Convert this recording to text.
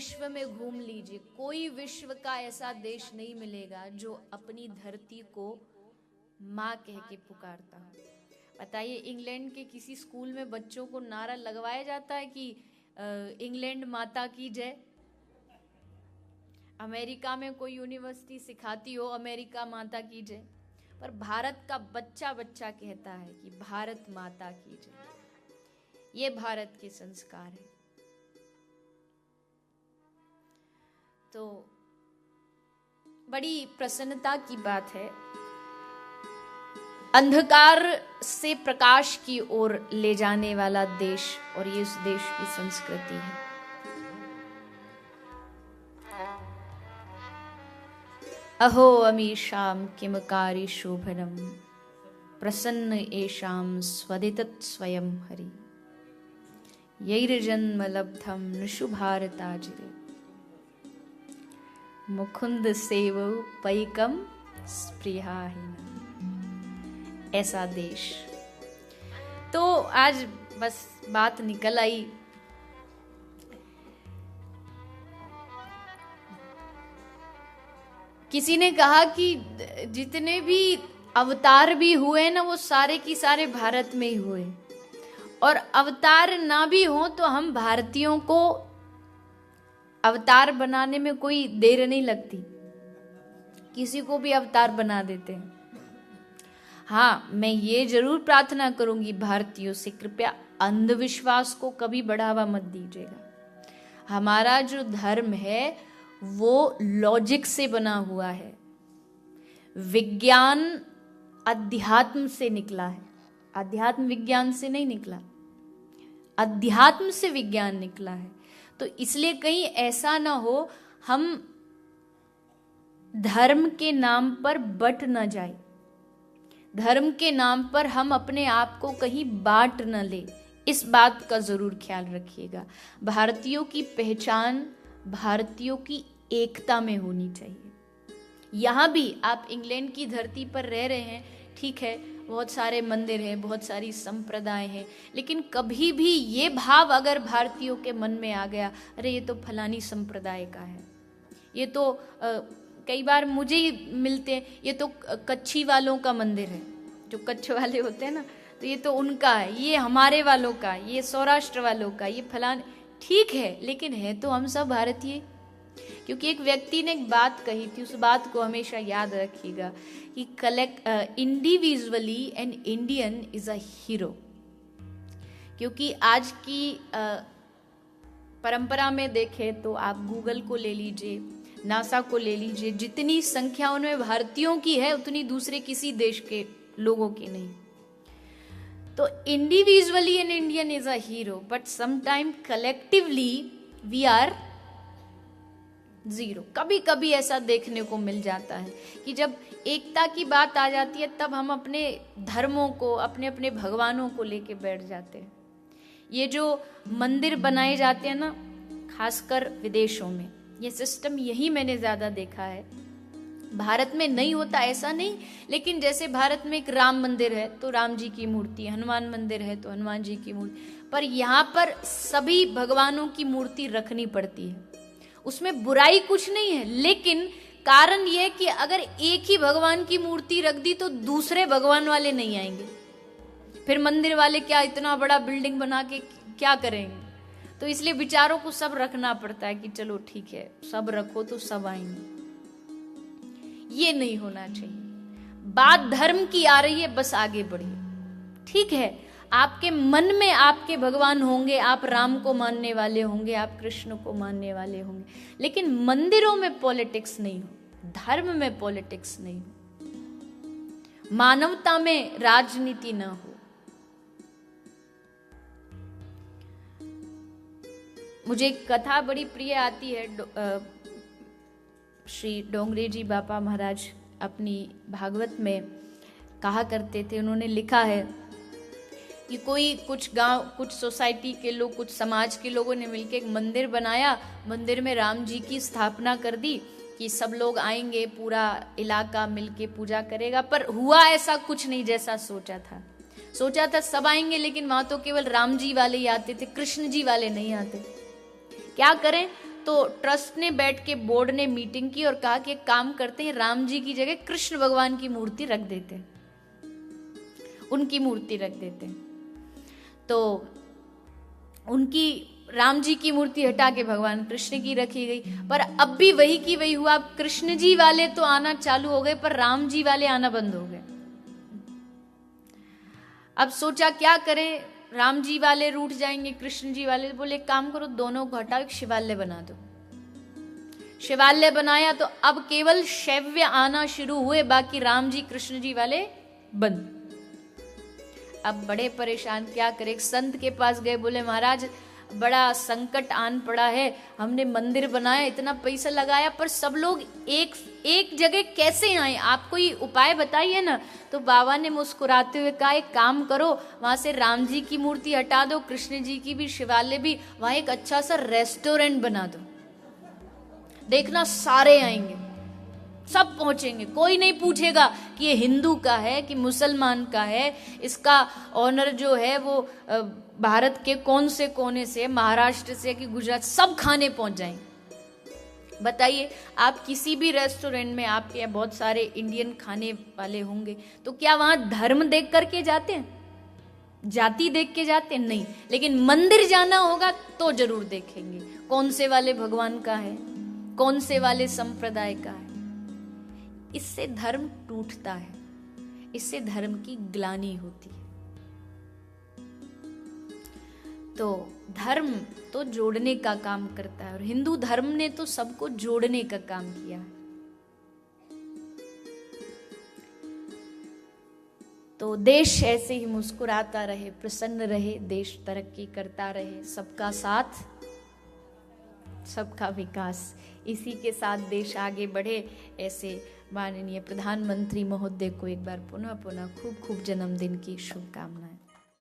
विश्व में घूम लीजिए, कोई विश्व का ऐसा देश नहीं मिलेगा जो अपनी धरती को माँ कह के पुकारता हो। बताइए, इंग्लैंड के किसी स्कूल में बच्चों को नारा लगवाया जाता है कि इंग्लैंड माता की जय? अमेरिका में कोई यूनिवर्सिटी सिखाती हो अमेरिका माता की जय? पर भारत का बच्चा बच्चा कहता है कि भारत माता की जय। ये भारत के संस्कार है। तो बड़ी प्रसन्नता की बात है, अंधकार से प्रकाश की ओर ले जाने वाला देश, और ये उस देश की संस्कृति है। अहो अमीशाम किमकारी शोभनम प्रसन्न एशाम स्वदितत् स्वयं हरि यैर्जन्म लब्धम नुषु भारताजिरे मुकुंद सेव पैकम स्पृहाहीन। ऐसा देश। तो आज बस बात निकल आई। किसी ने कहा कि जितने भी अवतार भी हुए ना, वो सारे की सारे भारत में ही हुए, और अवतार ना भी हो तो हम भारतीयों को अवतार बनाने में कोई देर नहीं लगती, किसी को भी अवतार बना देते हैं। हाँ, मैं ये जरूर प्रार्थना करूंगी भारतीयों से, कृपया अंधविश्वास को कभी बढ़ावा मत दीजिएगा। हमारा जो धर्म है वो लॉजिक से बना हुआ है, विज्ञान अध्यात्म से निकला है, अध्यात्म विज्ञान से नहीं निकला, अध्यात्म से विज्ञान निकला है। तो इसलिए कहीं ऐसा ना हो हम धर्म के नाम पर बट न जाए, धर्म के नाम पर हम अपने आप को कहीं बांट न ले, इस बात का जरूर ख्याल रखिएगा। भारतीयों की पहचान भारतीयों की एकता में होनी चाहिए। यहाँ भी आप इंग्लैंड की धरती पर रह रहे हैं, ठीक है, बहुत सारे मंदिर हैं, बहुत सारी संप्रदाय हैं, लेकिन कभी भी ये भाव अगर भारतीयों के मन में आ गया, अरे ये तो फलानी संप्रदाय का है, ये तो कई बार मुझे ही मिलते हैं, ये तो कच्छी वालों का मंदिर है, जो कच्छ वाले होते हैं ना, तो ये तो उनका है, ये हमारे वालों का, ये सौराष्ट्र वालों का, ये फलान। ठीक है, लेकिन है तो हम सब भारतीय। क्योंकि एक व्यक्ति ने एक बात कही थी, उस बात को हमेशा याद रखिएगा कि individually an Indian is a hero. क्योंकि आज की परंपरा में देखें तो आप गूगल को ले लीजिए, नासा को ले लीजिए, जितनी संख्या उनमें भारतीयों की है उतनी दूसरे किसी देश के लोगों की नहीं। तो individually an Indian is a hero, but sometime collectively we are zero. कभी कभी ऐसा देखने को मिल जाता है कि जब एकता की बात आ जाती है तब हम अपने धर्मों को, अपने अपने भगवानों को लेके बैठ जाते हैं। ये जो मंदिर बनाए जाते हैं ना, खासकर विदेशों में, ये सिस्टम यही मैंने ज्यादा देखा है। भारत में नहीं होता ऐसा नहीं, लेकिन जैसे भारत में एक राम मंदिर है तो राम जी की मूर्ति, हनुमान मंदिर है तो हनुमान जी की मूर्ति, पर यहाँ पर सभी भगवानों की मूर्ति रखनी पड़ती है। उसमें बुराई कुछ नहीं है, लेकिन कारण यह है कि अगर एक ही भगवान की मूर्ति रख दी तो दूसरे भगवान वाले नहीं आएंगे, फिर मंदिर वाले क्या इतना बड़ा बिल्डिंग बना के क्या करेंगे। तो इसलिए विचारों को सब रखना पड़ता है कि चलो ठीक है, सब रखो तो सब आएंगे। ये नहीं होना चाहिए। बात धर्म की आ रही है, बस आगे बढ़िए। ठीक है, आपके मन में आपके भगवान होंगे, आप राम को मानने वाले होंगे, आप कृष्ण को मानने वाले होंगे, लेकिन मंदिरों में पॉलिटिक्स नहीं हो, धर्म में पॉलिटिक्स नहीं हो, मानवता में राजनीति ना हो। मुझे एक कथा बड़ी प्रिय आती है, श्री डोंगरे जी बापा महाराज अपनी भागवत में कहा करते थे, उन्होंने लिखा है कि कुछ गांव, कुछ सोसाइटी के लोग, कुछ समाज के लोगों ने मिलकर एक मंदिर बनाया, मंदिर में राम जी की स्थापना कर दी कि सब लोग आएंगे, पूरा इलाका मिलके पूजा करेगा। पर हुआ ऐसा कुछ नहीं जैसा सोचा था। सोचा था सब आएंगे, लेकिन वहां तो केवल राम जी वाले ही आते थे, कृष्ण जी वाले नहीं आते। क्या करें, तो ट्रस्ट ने बैठ के, बोर्ड ने मीटिंग की और कहा कि एक काम करते हैं, राम जी की जगह कृष्ण भगवान की मूर्ति रख देते हैं, उनकी मूर्ति रख देते हैं। तो उनकी, राम जी की मूर्ति हटा के भगवान कृष्ण की रखी गई। पर अब भी वही की वही हुआ। कृष्ण जी वाले तो आना चालू हो गए, पर राम जी वाले आना बंद हो गए। अब सोचा क्या करें, राम जी वाले रूठ जाएंगे, कृष्ण जी वाले। बोले एक काम करो, दोनों को हटाओ, एक शिवालय बना दो। शिवालय बनाया तो अब केवल शैव्य आना शुरू हुए, बाकी राम जी कृष्ण जी वाले बंद। अब बड़े परेशान, क्या करें। एक संत के पास गए, बोले महाराज बड़ा संकट आन पड़ा है, हमने मंदिर बनाया, इतना पैसा लगाया, पर सब लोग एक जगह कैसे आए, आप कोई उपाय बताइए ना। तो बाबा ने मुस्कुराते हुए कहा एक काम करो, वहां से राम जी की मूर्ति हटा दो, कृष्ण जी की भी, शिवालय भी, वहां एक अच्छा सा रेस्टोरेंट बना दो, देखना सारे आएंगे, सब पहुंचेंगे, कोई नहीं पूछेगा कि ये हिंदू का है कि मुसलमान का है, इसका ऑनर जो है वो भारत के कौन से कोने से, महाराष्ट्र से कि गुजरात, सब खाने पहुंच जाएंगे। बताइए, आप किसी भी रेस्टोरेंट में, आपके यहाँ बहुत सारे इंडियन खाने वाले होंगे, तो क्या वहां धर्म देख करके जाते हैं, जाति देख के जाते हैं? नहीं। लेकिन मंदिर जाना होगा तो जरूर देखेंगे कौन से वाले भगवान का है, कौन से वाले संप्रदाय का है। इससे धर्म टूटता है, इससे धर्म की ग्लानि होती है। तो धर्म तो जोड़ने का काम करता है, और हिंदू धर्म ने तो सबको जोड़ने का काम किया है। तो देश ऐसे ही मुस्कुराता रहे, प्रसन्न रहे, देश तरक्की करता रहे, सबका साथ सबका विकास, इसी के साथ देश आगे बढ़े। ऐसे माननीय प्रधानमंत्री महोदय को एक बार पुनः खूब खूब जन्मदिन की शुभकामनाएं।